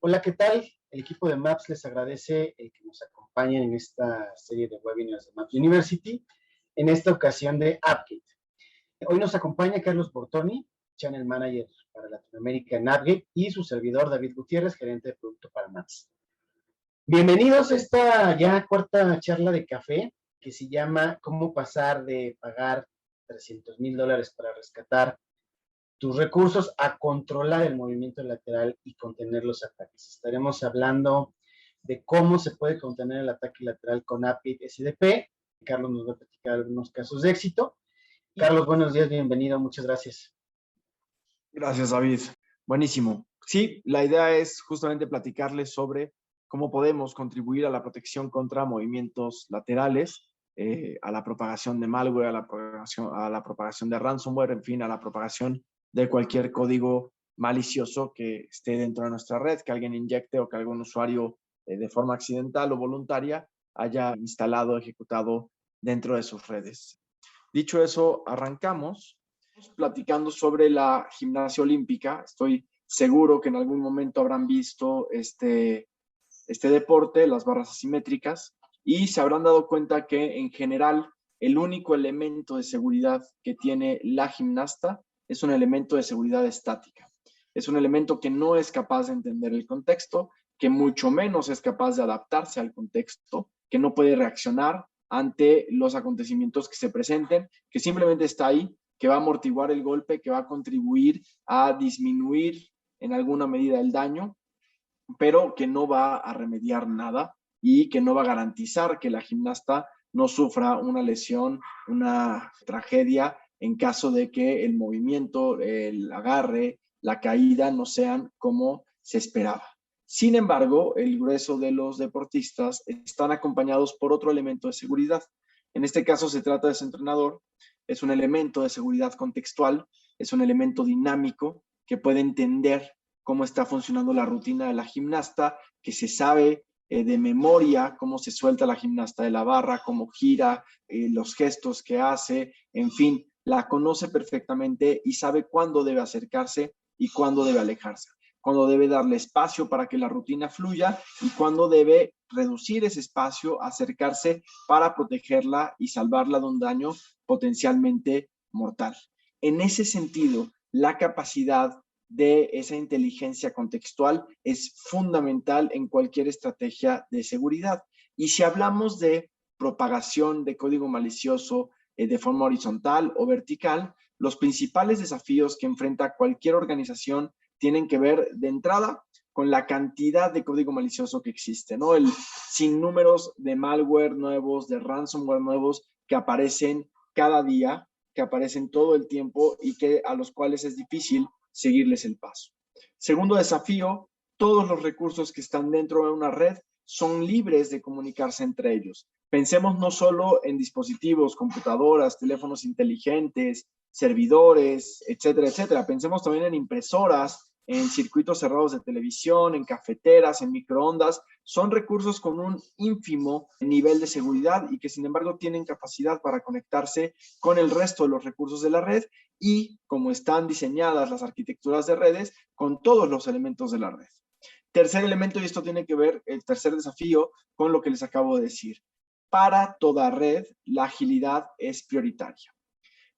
Hola, ¿qué tal? El equipo de Maps les agradece que nos acompañen en esta serie de webinars de Maps University, en esta ocasión de AppGate. Hoy nos acompaña Carlos Bortoni, Channel Manager para Latinoamérica en AppGate, y su servidor David Gutiérrez, gerente de producto para Maps. Bienvenidos a esta ya cuarta charla de café, que se llama ¿Cómo pasar de pagar $300,000 para rescatar tus recursos a controlar el movimiento lateral y contener los ataques? Estaremos hablando de cómo se puede contener el ataque lateral con AppGate SDP. Carlos nos va a platicar algunos casos de éxito. Carlos, buenos días, bienvenido, muchas gracias. Gracias, David. Buenísimo. Sí, la idea es justamente platicarles sobre cómo podemos contribuir a la protección contra movimientos laterales, a la propagación de malware, a la propagación de ransomware, en fin, a la propagación de cualquier código malicioso que esté dentro de nuestra red, que alguien inyecte o que algún usuario de forma accidental o voluntaria haya instalado, ejecutado dentro de sus redes. Dicho eso, arrancamos platicando sobre la gimnasia olímpica. Estoy seguro que en algún momento habrán visto este deporte, las barras asimétricas, y se habrán dado cuenta que en general el único elemento de seguridad que tiene la gimnasta es un elemento de seguridad estática. Es un elemento que no es capaz de entender el contexto, que mucho menos es capaz de adaptarse al contexto, que no puede reaccionar ante los acontecimientos que se presenten, que simplemente está ahí, que va a amortiguar el golpe, que va a contribuir a disminuir en alguna medida el daño, pero que no va a remediar nada y que no va a garantizar que la gimnasta no sufra una lesión, una tragedia en caso de que el movimiento, el agarre, la caída no sean como se esperaba. Sin embargo, el grueso de los deportistas están acompañados por otro elemento de seguridad. En este caso se trata de ese entrenador, es un elemento de seguridad contextual, es un elemento dinámico que puede entender cómo está funcionando la rutina de la gimnasta, que se sabe de memoria cómo se suelta la gimnasta de la barra, cómo gira, los gestos que hace, en fin, la conoce perfectamente y sabe cuándo debe acercarse y cuándo debe alejarse, cuándo debe darle espacio para que la rutina fluya y cuándo debe reducir ese espacio, acercarse para protegerla y salvarla de un daño potencialmente mortal. En ese sentido, la capacidad de esa inteligencia contextual es fundamental en cualquier estrategia de seguridad. Y si hablamos de propagación de código malicioso de forma horizontal o vertical, los principales desafíos que enfrenta cualquier organización tienen que ver de entrada con la cantidad de código malicioso que existe, ¿no? El sinnúmeros de malware nuevos, de ransomware nuevos que aparecen cada día, que aparecen todo el tiempo y que a los cuales es difícil seguirles el paso. Segundo desafío, todos los recursos que están dentro de una red son libres de comunicarse entre ellos. Pensemos no solo en dispositivos, computadoras, teléfonos inteligentes, servidores, etcétera, etcétera. Pensemos también en impresoras, en circuitos cerrados de televisión, en cafeteras, en microondas. Son recursos con un ínfimo nivel de seguridad y que sin embargo tienen capacidad para conectarse con el resto de los recursos de la red y, como están diseñadas las arquitecturas de redes, con todos los elementos de la red. Tercer elemento, y esto tiene que ver, el tercer desafío, con lo que les acabo de decir. Para toda red, la agilidad es prioritaria.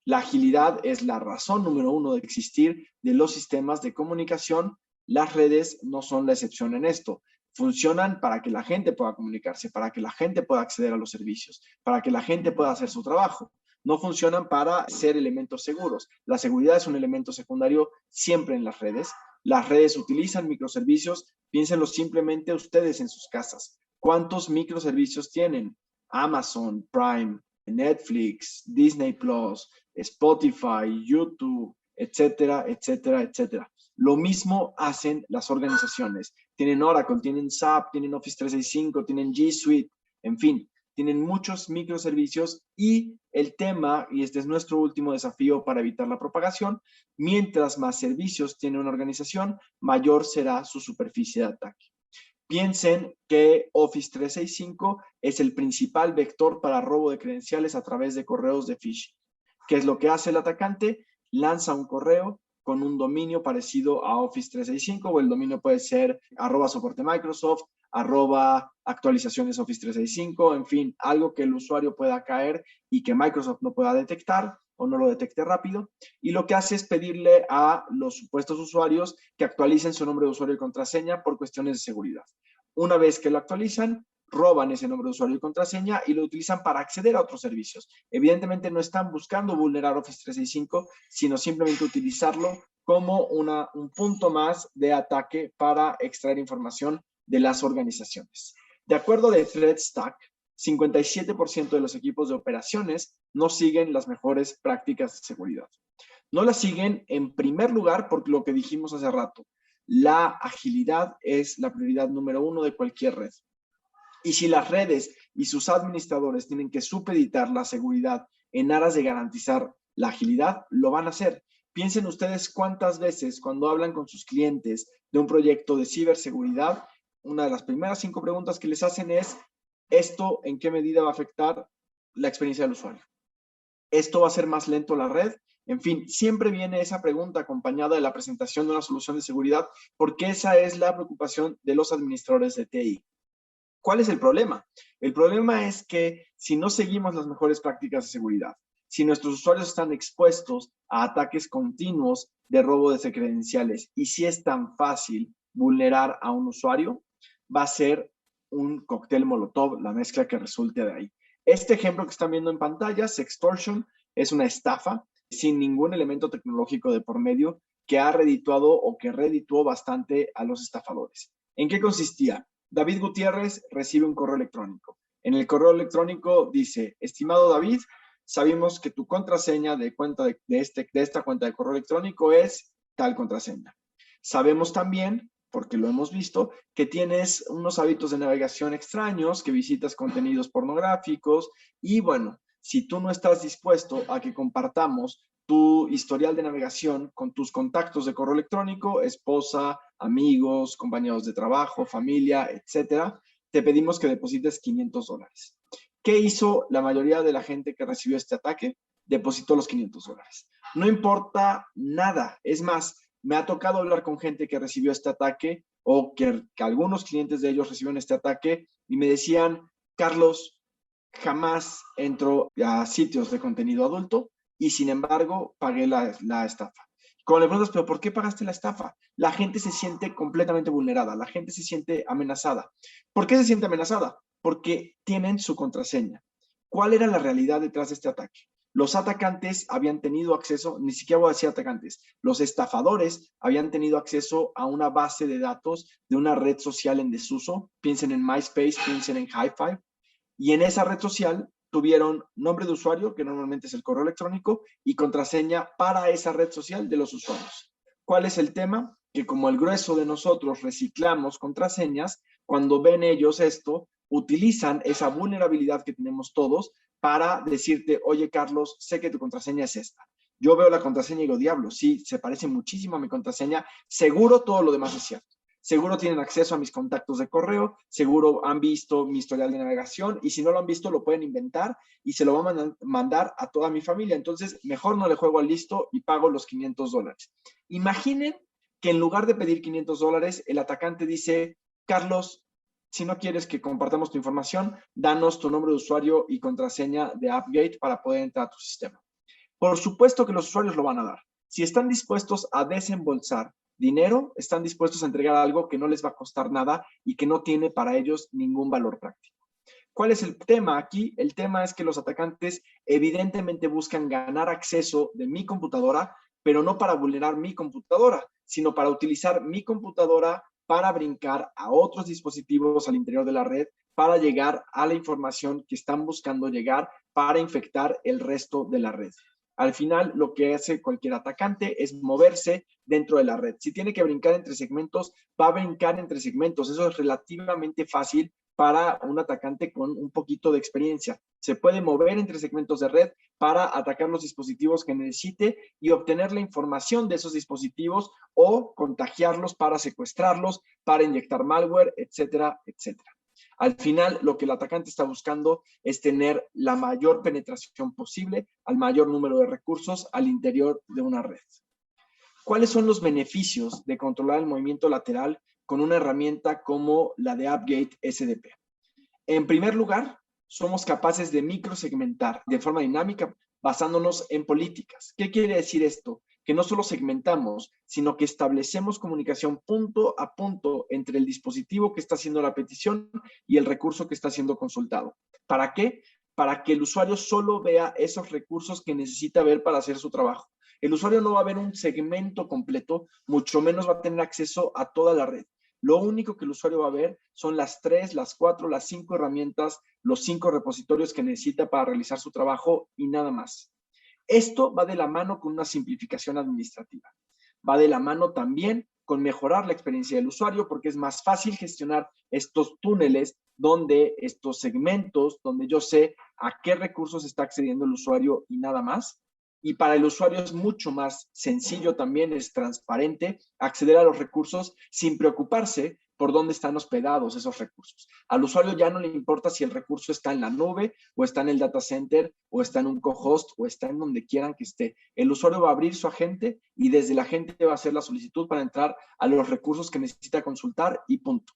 La agilidad es la razón número uno de existir de los sistemas de comunicación. Las redes no son la excepción en esto. Funcionan para que la gente pueda comunicarse, para que la gente pueda acceder a los servicios, para que la gente pueda hacer su trabajo. No funcionan para ser elementos seguros. La seguridad es un elemento secundario siempre en las redes. Las redes utilizan microservicios. Piénsenlo simplemente ustedes en sus casas. ¿Cuántos microservicios tienen? Amazon Prime, Netflix, Disney Plus, Spotify, YouTube, etcétera, etcétera, etcétera. Lo mismo hacen las organizaciones. Tienen Oracle, tienen SAP, tienen Office 365, tienen G Suite, en fin, tienen muchos microservicios y el tema, y este es nuestro último desafío para evitar la propagación, mientras más servicios tiene una organización, mayor será su superficie de ataque. Piensen que Office 365 es el principal vector para robo de credenciales a través de correos de phishing. ¿Qué es lo que hace el atacante? Lanza un correo con un dominio parecido a Office 365, o el dominio puede ser @soporte Microsoft, @actualizaciones Office 365, en fin, algo que el usuario pueda caer y que Microsoft no pueda detectar o no lo detecte rápido. Y lo que hace es pedirle a los supuestos usuarios que actualicen su nombre de usuario y contraseña por cuestiones de seguridad. Una vez que lo actualizan, roban ese nombre de usuario y contraseña y lo utilizan para acceder a otros servicios. Evidentemente no están buscando vulnerar Office 365, sino simplemente utilizarlo como un punto más de ataque para extraer información de las organizaciones. De acuerdo de ThreatStack, 57% de los equipos de operaciones no siguen las mejores prácticas de seguridad. No las siguen en primer lugar por lo que dijimos hace rato. La agilidad es la prioridad número 1 de cualquier red. Y si las redes y sus administradores tienen que supeditar la seguridad en aras de garantizar la agilidad, lo van a hacer. Piensen ustedes cuántas veces cuando hablan con sus clientes de un proyecto de ciberseguridad, una de las primeras 5 preguntas que les hacen es: ¿esto en qué medida va a afectar la experiencia del usuario? ¿Esto va a hacer más lento la red? En fin, siempre viene esa pregunta acompañada de la presentación de una solución de seguridad, porque esa es la preocupación de los administradores de TI. ¿Cuál es el problema? El problema es que si no seguimos las mejores prácticas de seguridad, si nuestros usuarios están expuestos a ataques continuos de robo de credenciales y si es tan fácil vulnerar a un usuario, va a ser un cóctel molotov la mezcla que resulte de ahí. Este ejemplo que están viendo en pantalla, Sextortion, es una estafa sin ningún elemento tecnológico de por medio que ha redituado o que redituó bastante a los estafadores. ¿En qué consistía? David Gutiérrez recibe un correo electrónico. En el correo electrónico dice: estimado David, sabemos que tu contraseña de esta cuenta de correo electrónico es tal contraseña. Sabemos también, porque lo hemos visto, que tienes unos hábitos de navegación extraños, que visitas contenidos pornográficos y bueno, si tú no estás dispuesto a que compartamos tu historial de navegación con tus contactos de correo electrónico, esposa, amigos, compañeros de trabajo, familia, etcétera, te pedimos que deposites $500. ¿Qué hizo la mayoría de la gente que recibió este ataque? Depositó los $500. No importa nada. Es más, me ha tocado hablar con gente que recibió este ataque o que algunos clientes de ellos recibieron este ataque y me decían: Carlos, jamás entro a sitios de contenido adulto y sin embargo pagué la estafa. Cuando le preguntas: ¿pero por qué pagaste la estafa? La gente se siente completamente vulnerada, la gente se siente amenazada. ¿Por qué se siente amenazada? Porque tienen su contraseña. ¿Cuál era la realidad detrás de este ataque? Los atacantes habían tenido acceso, ni siquiera voy a decir atacantes, los estafadores habían tenido acceso a una base de datos de una red social en desuso. Piensen en MySpace, piensen en Hi5. Y en esa red social tuvieron nombre de usuario, que normalmente es el correo electrónico, y contraseña para esa red social de los usuarios. ¿Cuál es el tema? Que como el grueso de nosotros reciclamos contraseñas, cuando ven ellos esto, utilizan esa vulnerabilidad que tenemos todos para decirte: oye Carlos, sé que tu contraseña es esta. Yo veo la contraseña y digo: diablo, sí, se parece muchísimo a mi contraseña, seguro todo lo demás es cierto. Seguro tienen acceso a mis contactos de correo, seguro han visto mi historial de navegación y si no lo han visto lo pueden inventar y se lo van a mandar a toda mi familia. Entonces, mejor no le juego al listo y pago los $500. Imaginen que en lugar de pedir $500, el atacante dice: Carlos, si no quieres que compartamos tu información, danos tu nombre de usuario y contraseña de AppGate para poder entrar a tu sistema. Por supuesto que los usuarios lo van a dar. Si están dispuestos a desembolsar dinero, están dispuestos a entregar algo que no les va a costar nada y que no tiene para ellos ningún valor práctico. ¿Cuál es el tema aquí? El tema es que los atacantes evidentemente buscan ganar acceso de mi computadora, pero no para vulnerar mi computadora, sino para utilizar mi computadora para brincar a otros dispositivos al interior de la red, para llegar a la información que están buscando llegar, para infectar el resto de la red. Al final, lo que hace cualquier atacante es moverse dentro de la red. Si tiene que brincar entre segmentos, va a brincar entre segmentos. Eso es relativamente fácil para un atacante con un poquito de experiencia. Se puede mover entre segmentos de red para atacar los dispositivos que necesite y obtener la información de esos dispositivos o contagiarlos para secuestrarlos, para inyectar malware, etcétera, etcétera. Al final, lo que el atacante está buscando es tener la mayor penetración posible al mayor número de recursos al interior de una red. ¿Cuáles son los beneficios de controlar el movimiento lateral con una herramienta como la de AppGate SDP? En primer lugar, somos capaces de microsegmentar de forma dinámica basándonos en políticas. ¿Qué quiere decir esto? Que no solo segmentamos, sino que establecemos comunicación punto a punto entre el dispositivo que está haciendo la petición y el recurso que está siendo consultado. ¿Para qué? Para que el usuario solo vea esos recursos que necesita ver para hacer su trabajo. El usuario no va a ver un segmento completo, mucho menos va a tener acceso a toda la red. Lo único que el usuario va a ver son las 3, las 4, las 5 herramientas, los 5 repositorios que necesita para realizar su trabajo y nada más. Esto va de la mano con una simplificación administrativa. Va de la mano también con mejorar la experiencia del usuario porque es más fácil gestionar estos túneles donde estos segmentos, donde yo sé a qué recursos está accediendo el usuario y nada más. Y para el usuario es mucho más sencillo también, es transparente acceder a los recursos sin preocuparse por dónde están hospedados esos recursos. Al usuario ya no le importa si el recurso está en la nube o está en el data center o está en un co-host o está en donde quieran que esté. El usuario va a abrir su agente y desde la agente va a hacer la solicitud para entrar a los recursos que necesita consultar y punto.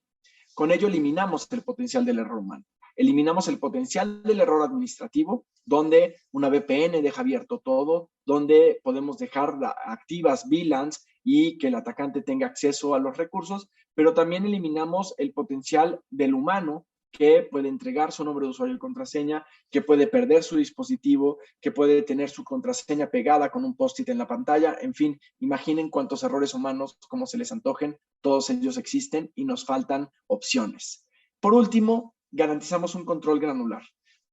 Con ello eliminamos el potencial del error humano. Eliminamos el potencial del error administrativo, donde una VPN deja abierto todo, donde podemos dejar activas VLANs y que el atacante tenga acceso a los recursos, pero también eliminamos el potencial del humano que puede entregar su nombre de usuario y contraseña, que puede perder su dispositivo, que puede tener su contraseña pegada con un post-it en la pantalla. En fin, imaginen cuántos errores humanos, como se les antojen, todos ellos existen y nos faltan opciones. Por último, garantizamos un control granular.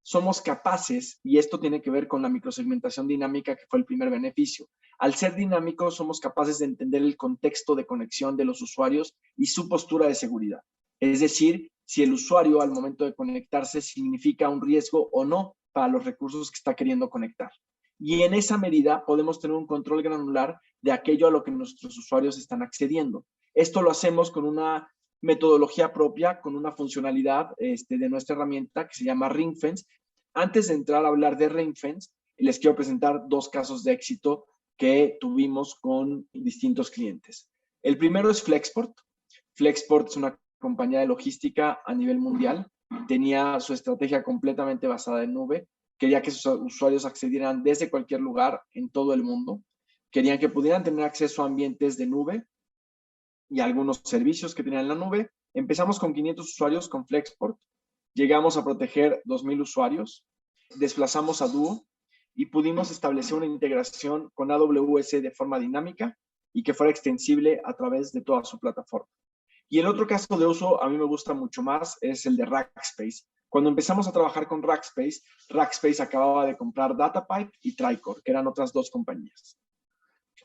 Somos capaces, y esto tiene que ver con la microsegmentación dinámica, que fue el primer beneficio. Al ser dinámicos, somos capaces de entender el contexto de conexión de los usuarios y su postura de seguridad. Es decir, si el usuario al momento de conectarse significa un riesgo o no para los recursos que está queriendo conectar. Y en esa medida podemos tener un control granular de aquello a lo que nuestros usuarios están accediendo. Esto lo hacemos con una metodología propia, con una funcionalidad de nuestra herramienta que se llama Ringfence. Antes de entrar a hablar de Ringfence, les quiero presentar 2 casos de éxito que tuvimos con distintos clientes. El primero es Flexport. Flexport es una compañía de logística a nivel mundial. Tenía su estrategia completamente basada en nube. Quería que sus usuarios accedieran desde cualquier lugar en todo el mundo. Querían que pudieran tener acceso a ambientes de nube y algunos servicios que tenían en la nube. Empezamos con 500 usuarios con Flexport. Llegamos a proteger 2,000 usuarios. Desplazamos a Duo y pudimos establecer una integración con AWS de forma dinámica y que fuera extensible a través de toda su plataforma. Y el otro caso de uso a mí me gusta mucho más es el de Rackspace. Cuando empezamos a trabajar con Rackspace, Rackspace acababa de comprar DataPipe y Tricor, que eran otras 2 compañías.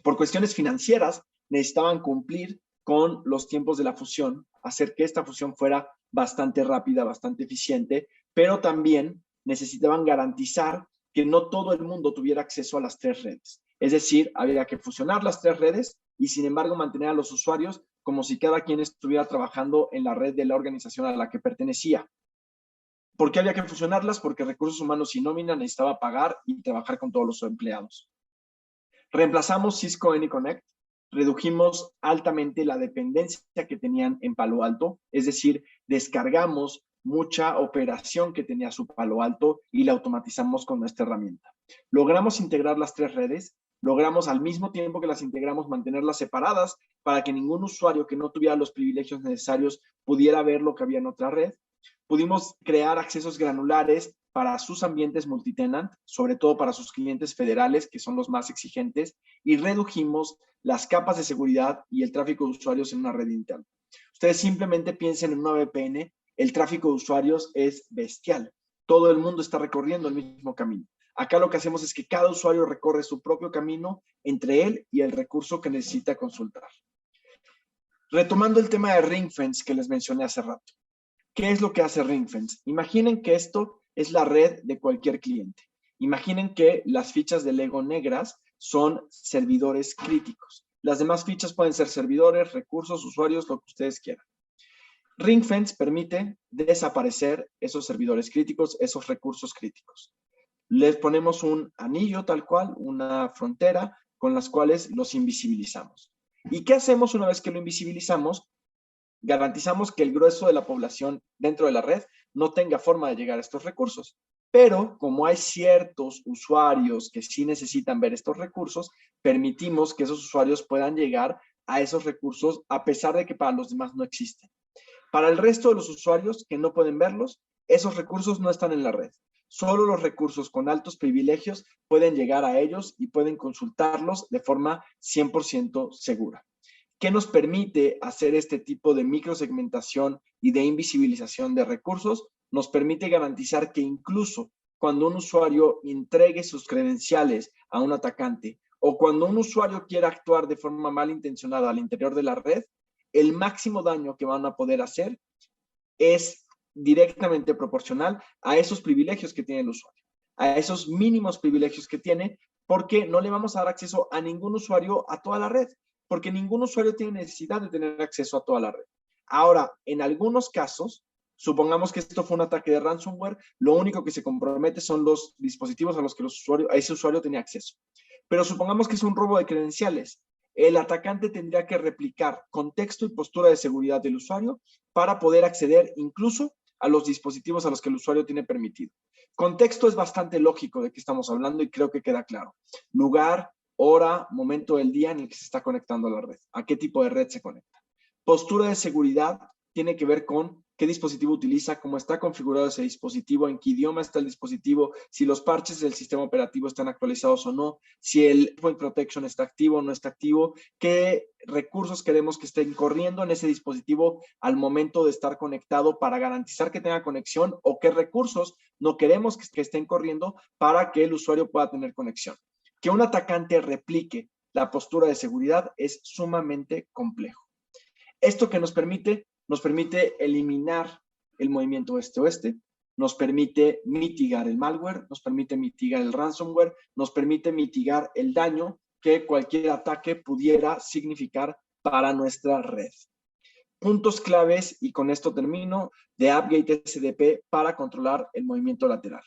Por cuestiones financieras, necesitaban cumplir con los tiempos de la fusión, hacer que esta fusión fuera bastante rápida, bastante eficiente, pero también necesitaban garantizar que no todo el mundo tuviera acceso a las 3 redes. Es decir, había que fusionar las 3 redes y sin embargo mantener a los usuarios como si cada quien estuviera trabajando en la red de la organización a la que pertenecía. ¿Por qué había que fusionarlas? Porque Recursos Humanos y Nómina necesitaba pagar y trabajar con todos los empleados. Reemplazamos Cisco AnyConnect, redujimos altamente la dependencia que tenían en Palo Alto, es decir, descargamos mucha operación que tenía su Palo Alto y la automatizamos con nuestra herramienta. Logramos integrar las 3 redes, logramos al mismo tiempo que las integramos mantenerlas separadas para que ningún usuario que no tuviera los privilegios necesarios pudiera ver lo que había en otra red. Pudimos crear accesos granulares para sus ambientes multitenant, sobre todo para sus clientes federales, que son los más exigentes, y redujimos las capas de seguridad y el tráfico de usuarios en una red interna. Ustedes simplemente piensen en una VPN, el tráfico de usuarios es bestial. Todo el mundo está recorriendo el mismo camino. Acá lo que hacemos es que cada usuario recorre su propio camino entre él y el recurso que necesita consultar. Retomando el tema de Ringfence que les mencioné hace rato. ¿Qué es lo que hace Ringfence? Imaginen que esto es la red de cualquier cliente. Imaginen que las fichas de Lego negras son servidores críticos. Las demás fichas pueden ser servidores, recursos, usuarios, lo que ustedes quieran. Ringfence permite desaparecer esos servidores críticos, esos recursos críticos. Les ponemos un anillo tal cual, una frontera con las cuales los invisibilizamos. ¿Y qué hacemos una vez que lo invisibilizamos? Garantizamos que el grueso de la población dentro de la red no tenga forma de llegar a estos recursos. Pero como hay ciertos usuarios que sí necesitan ver estos recursos, permitimos que esos usuarios puedan llegar a esos recursos a pesar de que para los demás no existen. Para el resto de los usuarios que no pueden verlos, esos recursos no están en la red. Solo los recursos con altos privilegios pueden llegar a ellos y pueden consultarlos de forma 100% segura. ¿Qué nos permite hacer este tipo de microsegmentación y de invisibilización de recursos? Nos permite garantizar que incluso cuando un usuario entregue sus credenciales a un atacante o cuando un usuario quiera actuar de forma malintencionada al interior de la red, el máximo daño que van a poder hacer es directamente proporcional a esos privilegios que tiene el usuario, a esos mínimos privilegios que tiene, porque no le vamos a dar acceso a ningún usuario a toda la red, porque ningún usuario tiene necesidad de tener acceso a toda la red. Ahora, en algunos casos, supongamos que esto fue un ataque de ransomware, lo único que se compromete son los dispositivos a los que ese usuario tenía acceso. Pero supongamos que es un robo de credenciales. El atacante tendría que replicar contexto y postura de seguridad del usuario para poder acceder incluso a los dispositivos a los que el usuario tiene permitido. Contexto es bastante lógico de qué estamos hablando y creo que queda claro. Lugar, hora, momento del día en el que se está conectando a la red. ¿A qué tipo de red se conecta? Postura de seguridad tiene que ver con qué dispositivo utiliza, cómo está configurado ese dispositivo, en qué idioma está el dispositivo, si los parches del sistema operativo están actualizados o no, si el Point Protection está activo o no está activo, qué recursos queremos que estén corriendo en ese dispositivo al momento de estar conectado para garantizar que tenga conexión o qué recursos no queremos que estén corriendo para que el usuario pueda tener conexión. Que un atacante replique la postura de seguridad es sumamente complejo. ¿Esto que nos permite? Nos permite eliminar el movimiento este-oeste, nos permite mitigar el malware, nos permite mitigar el ransomware, nos permite mitigar el daño que cualquier ataque pudiera significar para nuestra red. Puntos claves, y con esto termino, de AppGate SDP para controlar el movimiento lateral.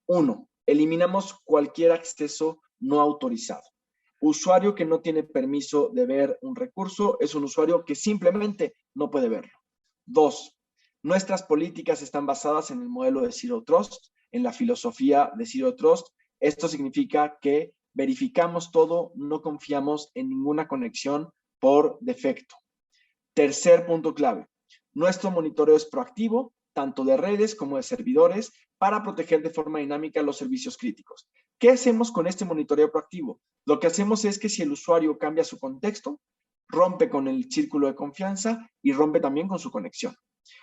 1. Eliminamos cualquier acceso no autorizado. Usuario que no tiene permiso de ver un recurso es un usuario que simplemente no puede verlo. 2. Nuestras políticas están basadas en el modelo de Zero Trust, en la filosofía de Zero Trust. Esto significa que verificamos todo, no confiamos en ninguna conexión por defecto. Tercer punto clave. Nuestro monitoreo es proactivo, tanto de redes como de servidores, para proteger de forma dinámica los servicios críticos. ¿Qué hacemos con este monitoreo proactivo? Lo que hacemos es que si el usuario cambia su contexto, rompe con el círculo de confianza y rompe también con su conexión.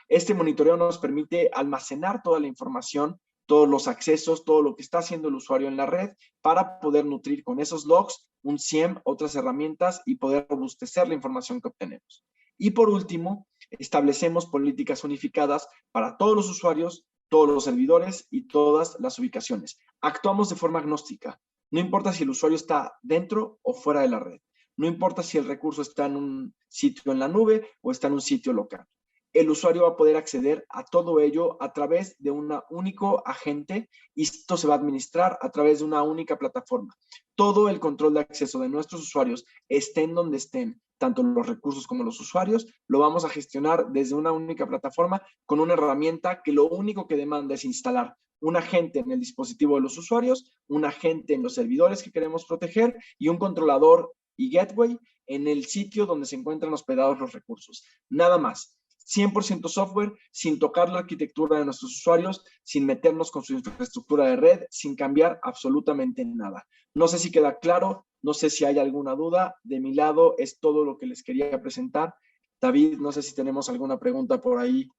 Este monitoreo nos permite almacenar toda la información, todos los accesos, todo lo que está haciendo el usuario en la red para poder nutrir con esos logs un SIEM, otras herramientas y poder robustecer la información que obtenemos. Y por último, establecemos políticas unificadas para todos los usuarios, todos los servidores y todas las ubicaciones. Actuamos de forma agnóstica. No importa si el usuario está dentro o fuera de la red. No importa si el recurso está en un sitio en la nube o está en un sitio local. El usuario va a poder acceder a todo ello a través de un único agente y esto se va a administrar a través de una única plataforma. Todo el control de acceso de nuestros usuarios, estén donde estén, tanto los recursos como los usuarios, lo vamos a gestionar desde una única plataforma con una herramienta que lo único que demanda es instalar un agente en el dispositivo de los usuarios, un agente en los servidores que queremos proteger y un controlador y gateway en el sitio donde se encuentran hospedados los recursos. Nada más. 100% software, sin tocar la arquitectura de nuestros usuarios, sin meternos con su infraestructura de red, sin cambiar absolutamente nada. No sé si queda claro, no sé si hay alguna duda. De mi lado es todo lo que les quería presentar. David, no sé si tenemos alguna pregunta por ahí.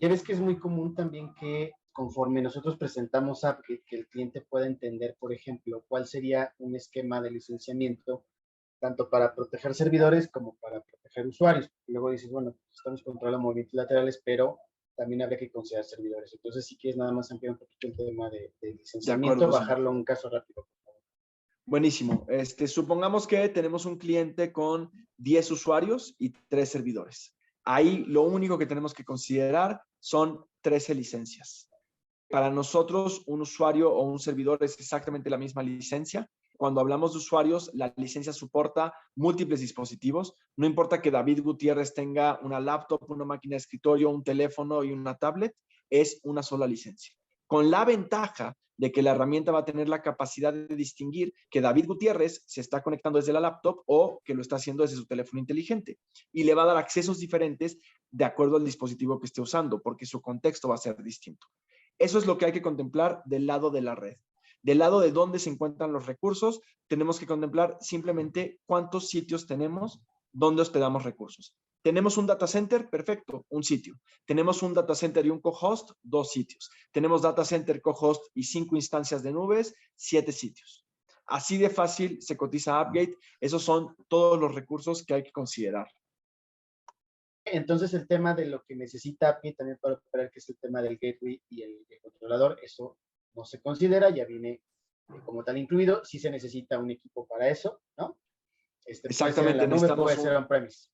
Ya ves que es muy común también que conforme nosotros presentamos AppGate, que el cliente pueda entender, por ejemplo, cuál sería un esquema de licenciamiento tanto para proteger servidores como para proteger usuarios. Luego dices, bueno, estamos controlando movimientos laterales, pero también habría que considerar servidores. Entonces, si quieres nada más ampliar un poquito el tema de licenciamiento, acuerdo, bajarlo a un caso rápido. Buenísimo. Supongamos que tenemos un cliente con 10 usuarios y 3 servidores. Ahí lo único que tenemos que considerar son 13 licencias. Para nosotros, un usuario o un servidor es exactamente la misma licencia. cuando hablamos de usuarios, la licencia soporta múltiples dispositivos. No importa que David Gutiérrez tenga una laptop, una máquina de escritorio, un teléfono y una tablet, es una sola licencia. Con la ventaja de que la herramienta va a tener la capacidad de distinguir que David Gutiérrez se está conectando desde la laptop o que lo está haciendo desde su teléfono inteligente, y le va a dar accesos diferentes de acuerdo al dispositivo que esté usando, porque su contexto va a ser distinto. Eso es lo que hay que contemplar del lado de la red. Del lado de dónde se encuentran los recursos, tenemos que contemplar simplemente cuántos sitios tenemos, dónde hospedamos recursos. Tenemos un data center, perfecto, un sitio. Tenemos un data center y un co-host, 2 sitios. Tenemos data center, co-host y 5 instancias de nubes, 7 sitios. Así de fácil se cotiza AppGate. Esos son todos los recursos que hay que considerar. Entonces, el tema de lo que necesita API también para operar, que es el tema del gateway y el controlador, eso no se considera, ya viene como tal incluido. Sí se necesita un equipo para eso, ¿no? Exactamente, puede ser en la nube, puede ser on-premise.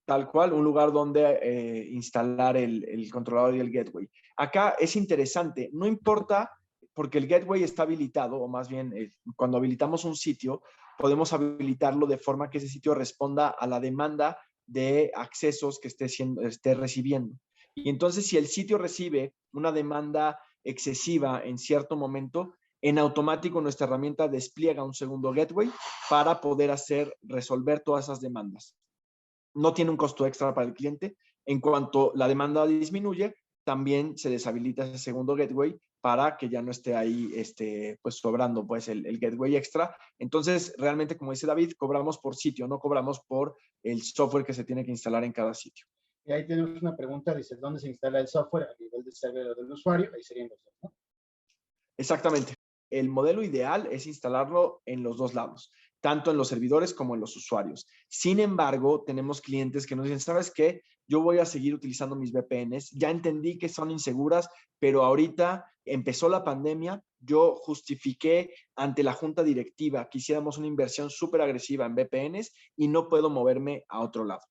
Tal cual, un lugar donde instalar el controlador y el gateway. Acá es interesante, no importa, porque el gateway está habilitado, o más bien cuando habilitamos un sitio, podemos habilitarlo de forma que ese sitio responda a la demanda de accesos que esté recibiendo. Y entonces, si el sitio recibe una demanda excesiva en cierto momento, en automático nuestra herramienta despliega un segundo gateway para poder resolver todas esas demandas. No tiene un costo extra para el cliente. En cuanto la demanda disminuye, también se deshabilita ese segundo gateway para que ya no esté ahí pues sobrando pues el gateway extra. Entonces, realmente, como dice David, cobramos por sitio, no cobramos por el software que se tiene que instalar en cada sitio. Y ahí tenemos una pregunta, dice, ¿dónde se instala el software? ¿A nivel del server o del usuario? Ahí serían los dos, ¿no? Exactamente. El modelo ideal es instalarlo en los dos lados, tanto en los servidores como en los usuarios. Sin embargo, tenemos clientes que nos dicen, ¿sabes qué? Yo voy a seguir utilizando mis VPNs. Ya entendí que son inseguras, pero ahorita empezó la pandemia. Yo justifiqué ante la junta directiva que hiciéramos una inversión súper agresiva en VPNs y no puedo moverme a otro lado.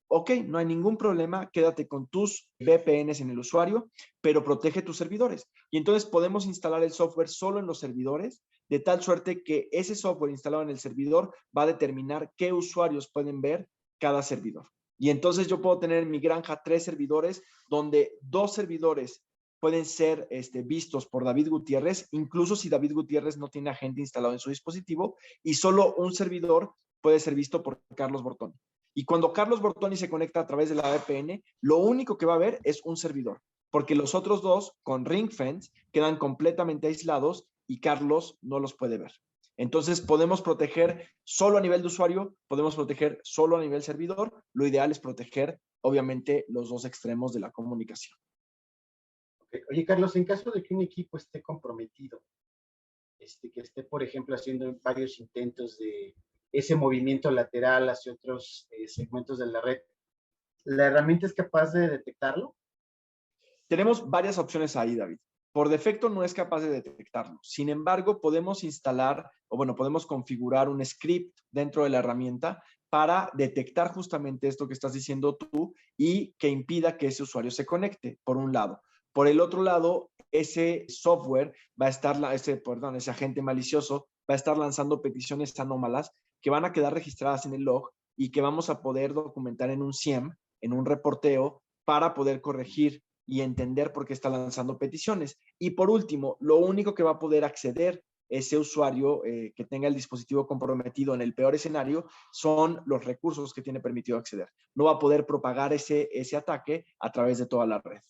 Ok, no hay ningún problema, quédate con tus VPNs en el usuario, pero protege tus servidores. Y entonces podemos instalar el software solo en los servidores, de tal suerte que ese software instalado en el servidor va a determinar qué usuarios pueden ver cada servidor. Y entonces yo puedo tener en mi granja 3 servidores, donde 2 servidores pueden ser vistos por David Gutiérrez, incluso si David Gutiérrez no tiene agente instalado en su dispositivo, y solo un servidor puede ser visto por Carlos Bortoni. Y cuando Carlos Bortoni se conecta a través de la VPN, lo único que va a ver es un servidor, porque los otros 2 con Ring Fence quedan completamente aislados y Carlos no los puede ver. Entonces podemos proteger solo a nivel de usuario, podemos proteger solo a nivel servidor. Lo ideal es proteger, obviamente, los 2 extremos de la comunicación. Okay. Oye, Carlos, en caso de que un equipo esté comprometido, que esté, por ejemplo, haciendo varios intentos de ese movimiento lateral hacia otros segmentos de la red, ¿la herramienta es capaz de detectarlo? Tenemos varias opciones ahí, David. Por defecto no es capaz de detectarlo. Sin embargo, podemos instalar, podemos configurar un script dentro de la herramienta para detectar justamente esto que estás diciendo tú y que impida que ese usuario se conecte, por un lado. Por el otro lado, ese software va a estar, ese agente malicioso va a estar lanzando peticiones anómalas que van a quedar registradas en el log y que vamos a poder documentar en un SIEM, en un reporteo, para poder corregir y entender por qué está lanzando peticiones. Y por último, lo único que va a poder acceder ese usuario que tenga el dispositivo comprometido en el peor escenario son los recursos que tiene permitido acceder. No va a poder propagar ese ataque a través de toda la red.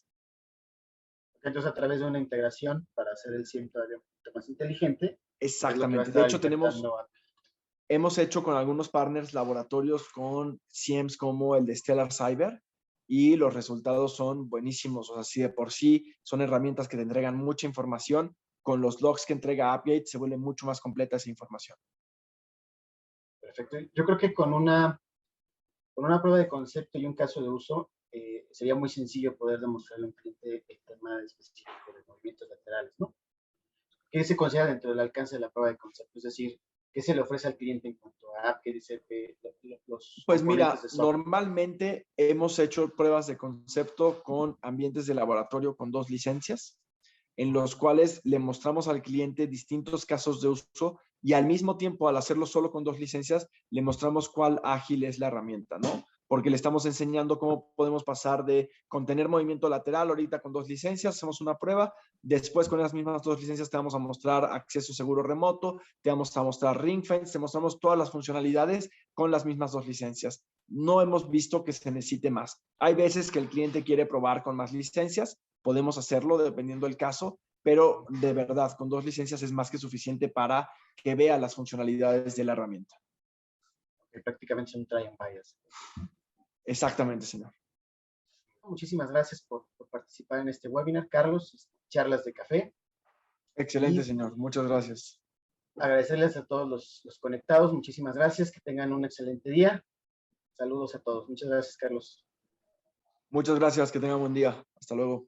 Entonces, a través de una integración para hacer el SIEM todavía un poquito más inteligente. Exactamente. De hecho, hemos hecho con algunos partners laboratorios con SIEMs como el de Stellar Cyber, y los resultados son buenísimos. O sea, si de por sí son herramientas que te entregan mucha información, con los logs que entrega AppGate se vuelve mucho más completa esa información. Perfecto. Yo creo que con una prueba de concepto y un caso de uso, sería muy sencillo poder demostrarle a un cliente el tema específico de movimientos laterales, ¿no? ¿Qué se considera dentro del alcance de la prueba de concepto? Es decir, ¿qué se le ofrece al cliente en cuanto a app? ¿Qué dice los Pues mira, normalmente hemos hecho pruebas de concepto con ambientes de laboratorio con 2 licencias, en los cuales le mostramos al cliente distintos casos de uso y al mismo tiempo, al hacerlo solo con 2 licencias, le mostramos cuál ágil es la herramienta, ¿no? Porque le estamos enseñando cómo podemos pasar de contener movimiento lateral ahorita con 2 licencias, hacemos una prueba, después con las mismas 2 licencias te vamos a mostrar acceso seguro remoto, te vamos a mostrar ring fence, te mostramos todas las funcionalidades con las mismas 2 licencias. No hemos visto que se necesite más. Hay veces que el cliente quiere probar con más licencias, podemos hacerlo dependiendo del caso, pero de verdad, con 2 licencias es más que suficiente para que vea las funcionalidades de la herramienta. Que prácticamente son try and bias. Exactamente, señor. Muchísimas gracias por participar en este webinar, Carlos, charlas de café. Excelente, Y señor. Muchas gracias. agradecerles a todos los conectados. Muchísimas gracias. Que tengan un excelente día. Saludos a todos. Muchas gracias, Carlos. Muchas gracias. Que tengan buen día. Hasta luego.